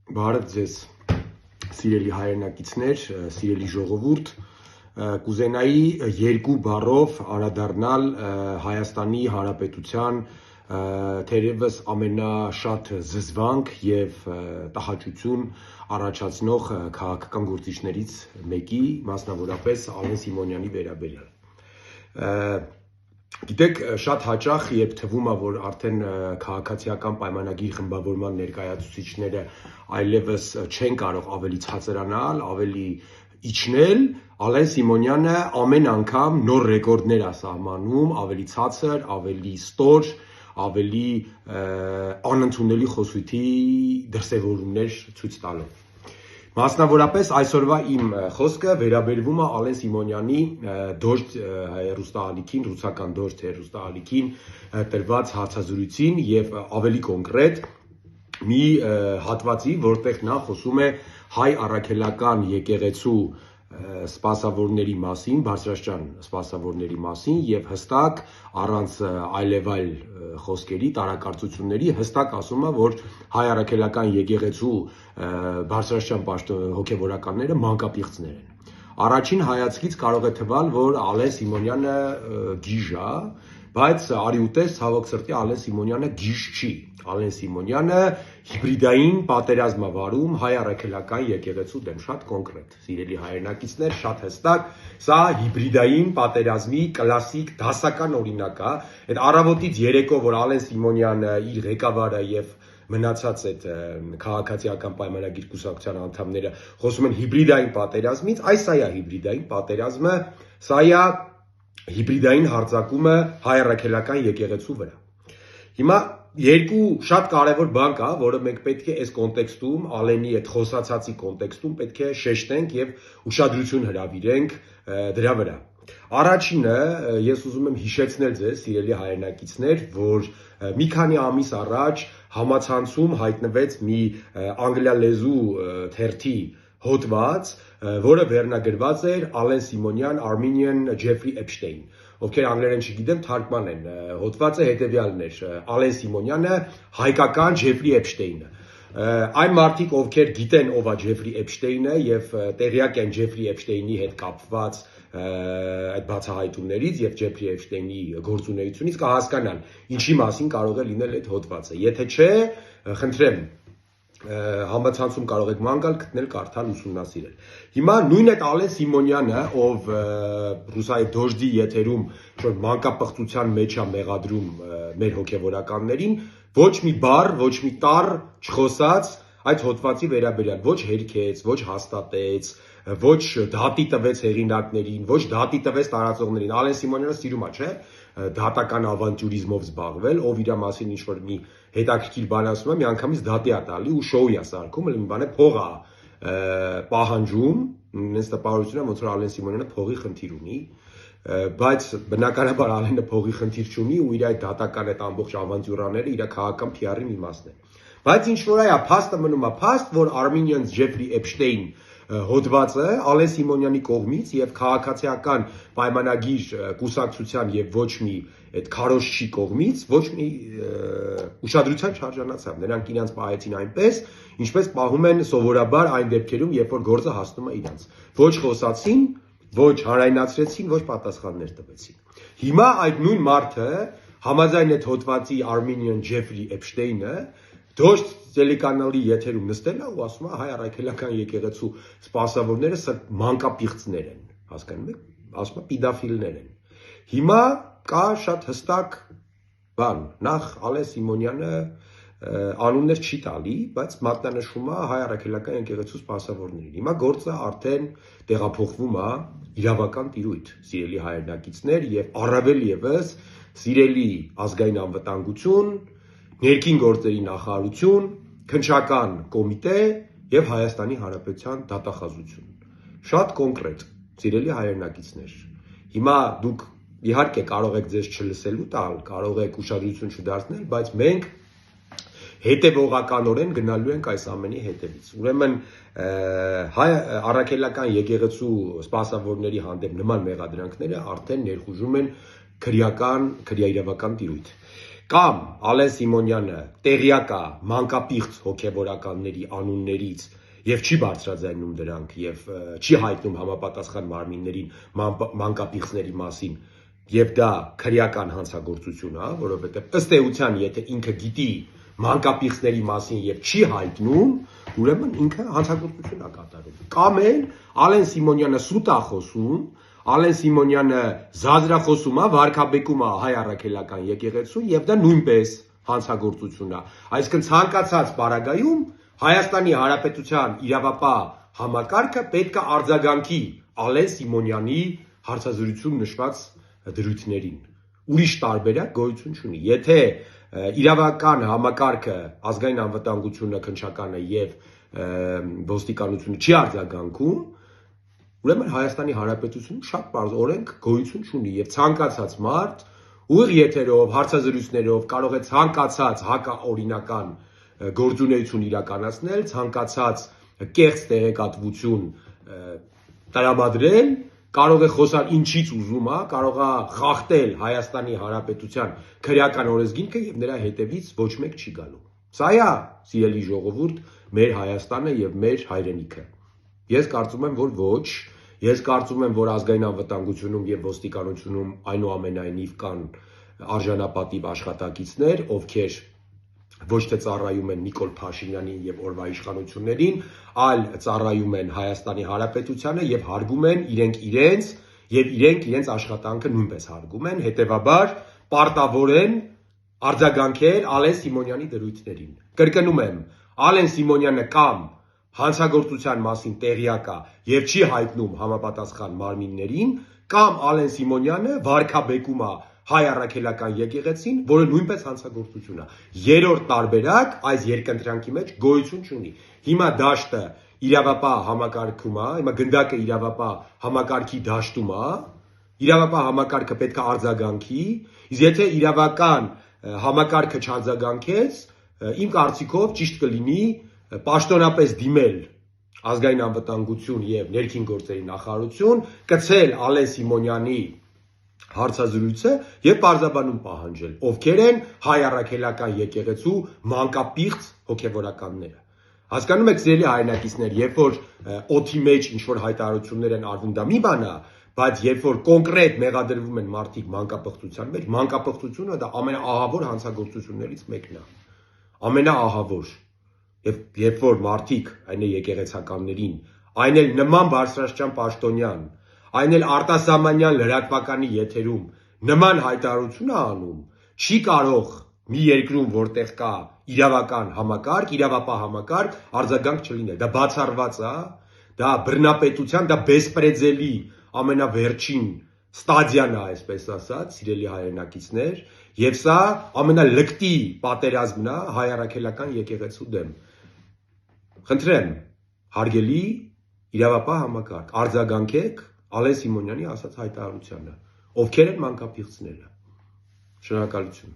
Բարև ձեզ, սիրելի հայրենակիցներ, սիրելի ժողովուրդ, կուզենայի երկու բառով անդրադառնալ Հայաստանի Հանրապետության թերևս ամենաշատ զզվանք եւ տհաճություն առաջացնող քաղաքական գործիչներից մեկի, մասնավորապես Ալեն Սիմոնյանի վերաբերյալ։ Գիտեք, շատ հաճախ, երբ թվում է, որ արդեն քաղաքացիական պայմանագիր խմբավորման ներկայացուցիչները այլևս չեն կարող ավելի ցածրանալ, ավելի իջնել, Ալեն Սիմոնյանը ամեն անգամ նոր ռեկորդներ է սահմանում, ավելի ցածր, ավելի ստոր, ավելի անընդունելի խոսույթի դրսևորումներ ցույց տալով։ Մասնավորապես այսօրվա իմ խոսքը վերաբերվում է Ալեն Սիմոնյանի Դոժդ հեռուստաալիքին, ռուսական Դոժդ հեռուստաալիքին տրված հարցազրույցին եւ ավելի կոնկրետ մի հատվածի, որտեղ նա խոսում է հայ առաքելական եկեղեցու սպասավորների մասին, բարձրաստիճան սպասավորների մասին եւ հստակ առանց այլևայլ խոսքերի, տարակարծությունների հստակ ասում է, որ հայ առաքելական եկեղեցու բարձրաստիճան հոգեվորականները մանկապիղծներ են։ Առաջին հայացքից կարող է թվալ, որ Ալեն Սիմոնյանը գիժ է, բայց արի ուտես ցավոք սրտի Ալեն Սիմոնյանը գիժ չի։ Ալեն Սիմոնյանը հիբրիդային պատերազմ է վարում հայ առաքելական եկեղեցու դեմ, շատ կոնկրետ, սիրելի հայրենակիցներ, շատ հստակ, սա հիբրիդային պատերազմի կլասիկ դասական օրինակ է։ Այդ առավոտից երեկո, որ Ալեն Սիմոնյանը իր ղեկավարը եւ մնացած այդ քաղաքացիական պայմանագիր կուսակցության անդամները խոսում են հիբրիդային պատերազմից, այս սա է հիբրիդային պատերազմը, սա է հիբրիդային հարձակումը հայ առաքելական եկեղեցու վրա։ Հիմա երկու շատ կարևոր բան կա, որը մենք պետք է այս կոնտեքստում, Ալենի այդ խոսացածի կոնտեքստում պետք է շեշտենք եւ ուշադրություն հրավիրենք դրա վրա։ Առաջինը, ես ուզում եմ հիշեցնել ձեզ, սիրելի հայրենակիցներ, որ մի քանի ամիս առաջ համացանցում հայտնվեց մի անգլիալեզու թերթի հոդված, որը վերնագրված էր Ալեն Սիմոնյան, Armenian Jeffrey Epstein, ովքեր անգլերեն չգիտեմ, թարգմանեն, հոդվածը հետևյալն էր, Ալեն Սիմոնյանը հայկական Ջեֆրի Էփշտեյնը։ Այն մարդիկ, ովքեր գիտեն ով է Ջեֆրի Էփշտեյնը եւ տեղյակ են Ջեֆրի Էփշտեյնի հետ կապված այդ բացահայտումներից եւ Ջեֆրի Էփշտեյնի գործունեությունից կհասկանան ինչի մասին կարող է լինել այդ հոդվածը։ Եթե չէ, խնդրեմ համացանցում կարող եք ման գալ, գտնել, կարդալ, ուսումնասիրել։ Հիմա նույն այդ Ալեն Սիմոնյանը, ով ռուսայի Դոժդի եթերում որ մանկապղծության մեջ է մեղադրում մեր հոգեվորականներին, ոչ մի բառ, ոչ մի տառ չխոսած այդ հոդվածի վերաբերյալ, ոչ հերքեց, ոչ հաստատեց, ոչ դատի տվեց հեղինակներին, ոչ դատի տվեց տարածողներին։ Ալեն Սիմոնյանը սիրում է, չէ՞, դատական ավանտյուրիզմով զբաղվել, ով իր մասին ինչ-որ մի հետաքրքիր բան ասում է, միանգամից դատի է տալի ու շոուի է սարքում, մի բան է փող է պահանջում, ինձ տպավորություն է, ոնց որ Ալեն Սիմոնյանը փողի խնդիր ունի, բայց բնականաբար Ալենը փողի խնդիր չունի ու իր այդ դատական այդ ամբողջ ավանտյուրաները իր քաղաքական PR-ի մի մասն է։ Բայց ինչ որ այա փաստը մնում է փաստ, որ Armenian Jeffrey Epstein հոդվածը Ալեն Սիմոնյանի կողմից եւ քաղաքացիական պայմանագիր կուսակցության եւ ոչ մի այդ քարոզչի կողմից ոչ մի ուշադրության չարժանացավ։ Նրանք իրենց պահեցին այնպես, ինչպես պահում են սովորաբար այն դեպքերում, երբ որ գործը հասնում է իրենց։ Ոչ խոսացին, ոչ հանրայնացրեցին, ոչ պատասխաններ տվեցին։ Հիմա այդ նույն մարդը համաձայն այդ հոդվածի Armenian Jeffrey Epstein-ը Դոժդ տելեկանալի եթերում նստել է ու ասում է հայ առաքելական եկեղեցու սպասավորները սա մանկապիղծներ են, հասկանում եք, ասում է պիդոֆիլներ են։ Հիմա կա շատ հստակ բան, նախ Ալեն Սիմոնյանը անուններ չի տալի, բայց մատնանշում է հայ առաքելական եկեղեցու սպասավորներին։ Հիմա գործը արդեն տեղափոխվում է իրավական տիրույթ, սիրելի հայրենակիցներ, եւ առավել եւս սիրելի ազգային անվտանգություն, ներքին գործերի նախարարություն, քննչական կոմիտե եւ Հայաստանի Հանրապետության դատախազություն։ Շատ կոնկրետ, սիրելի հայրենակիցներ։ Հիմա դուք իհարկե կարող եք ձեզ չլսելու տալ, կարող եք ուշադրություն չդարձնել, բայց մենք հետևողականորեն գնալու ենք այս ամենի հետևից։ Ուրեմն հայ առաքելական եկեղեցու սպասավորների հանդեպ նման մեղադրանքները արդեն ներխուժում են քրեական, քրեաիրավական տիրույթ։ Կամ Ալեն Սիմոնյանը տեղյակ է մանկապիղծ հոգևորականների անուններից եւ չի բարձրաձայնում դրանք եւ չի հայտնում համապատասխան մարմիններին մանկապիղծների մասին եւ դա քրեական հանցագործություն է, որովհետեւ ըստ էության եթե ինքը գիտի մանկապիղծների մասին եւ չի հայտնում, ուրեմն ինքը հանցագործություն է կատարում։ Կամ էլ Ալեն Սիմոնյանը սուտ է խոսում, Ալեն Սիմոնյանը զազրախոսում է, վարկաբեկում է հայ առաքելական եկեղեցուն եւ դա նույնպես հանցագործություն է։ Այսինքն ցանկացած պարագայում Հայաստանի Հանրապետության իրավապահ համակարգը պետք է արձագանքի Ալեն Սիմոնյանի հարցազրույցում նշված դրույթներին։ Ուրիշ տարբերակ գոյություն չունի։ Եթե իրավական համակարգը, ազգային անվտանգությունը, քննչականը եւ ոստիկանությունը չի արձագանքում, ուրեմն Հայաստանի Հանրապետությունում շատ պարզ օրենք գոյություն չունի եւ ցանկացած մարդ ուղիղ եթերով, հարցազրույցներով կարող է ցանկացած հակաօրինական գործունեություն իրականացնել, ցանկացած կեղծ տեղեկատվություն տրամադրել, կարող է խոսալ ինչից ուզում է, կարող է խախտել Հայաստանի Հանրապետության քրեական օրենսգիրքը եւ նրա հետևից ոչ մեկ չի գալու։ Սա է, սիրելի ժողովուրդ, մեր Հայաստանը եւ մեր հայրենիքը։ Ես կարծում եմ, որ ոչ, ես կարծում եմ, որ ազգային անվտանգությունում եւ ոստիկանությունում այնուամենայնիվ կան արժանապատիվ աշխատակիցներ, ովքեր ոչ թե ծառայում են Նիկոլ Փաշինյանին եւ օրվա իշխանություններին, այլ ծառայում են Հայաստանի Հանրապետությանը եւ հարգում են իրենք իրենց եւ իրենց աշխատանքը նույնպես հարգում են, հետեւաբար պարտավոր են արձագանքել Ալեն Սիմոնյանի դրույթներին։ Կրկնում եմ, Ալեն Սիմոնյանը կամ հանցագործության մասին տեղյակ է եւ չի հայտնում համապատասխան մարմիններին, կամ Ալեն Սիմոնյանը վարկաբեկում է հայ առաքելական եկեղեցին, որը նույնպես հանցագործություն է։ Երրորդ տարբերակ այս երկընտրանքի մեջ գոյություն չունի։ Հիմա դաշտը իրավապահ համակարգում է, հիմա գնդակը իրավապահ համակարգի դաշտում է, իրավապահ համակարգը պետք է արձագանքի, իսկ եթե իրավական համակարգը չարձագանքեց, իմ կարծիքով ճիշտ կլինի պաշտոնապես դիմել ազգային անվտանգություն եւ ներքին գործերի նախարարություն, կցել Ալեն Սիմոնյանի հարցազրույցը եւ պարզաբանում պահանջել, ովքեր են հայ առաքելական եկեղեցու մանկապիղծ հոգևորականները։ Հասկանում եք, սիրելի հայրենակիցներ, երբ որ օդի մեջ ինչ որ հայտարարություններ են արվում, դա մի բան է, բայց երբ որ կոնկրետ մեղադրվում են մարդիկ մանկապղծության մեջ, մանկապղծությունը դա ամենաահավոր հանցագործություններից մեկն է։ Ամենաահավոր։ Եվ երբ որ մարդիկ, այն է եկեղեցականներին, այն էլ նման բարձրաստիճան պաշտոնյան, այն էլ արտասահմանյան լրատվականի եթերում նման հայտարարություն է անում, չի կարող մի երկրում, որտեղ կա իրավական համակարգ, իրավապահ համակարգ, արձագանք չլինել։ Դա բացառված է, դա բռնապետության, դա բեսպրեդելի ամենավերջին ստադիան է, այսպես ասած, սիրելի հայրենակիցներ, եւ սա ամենալկտի պատերազմն է հայ առաքելական եկեղեցու դեմ։ Խնդրեմ, հարգելի իրավապահ համակարգ, արձագանքեք Ալեն Սիմոնյանի ասած հայտարարությանը, ովքեր են մանկապիղծները։ Շնորհակալություն։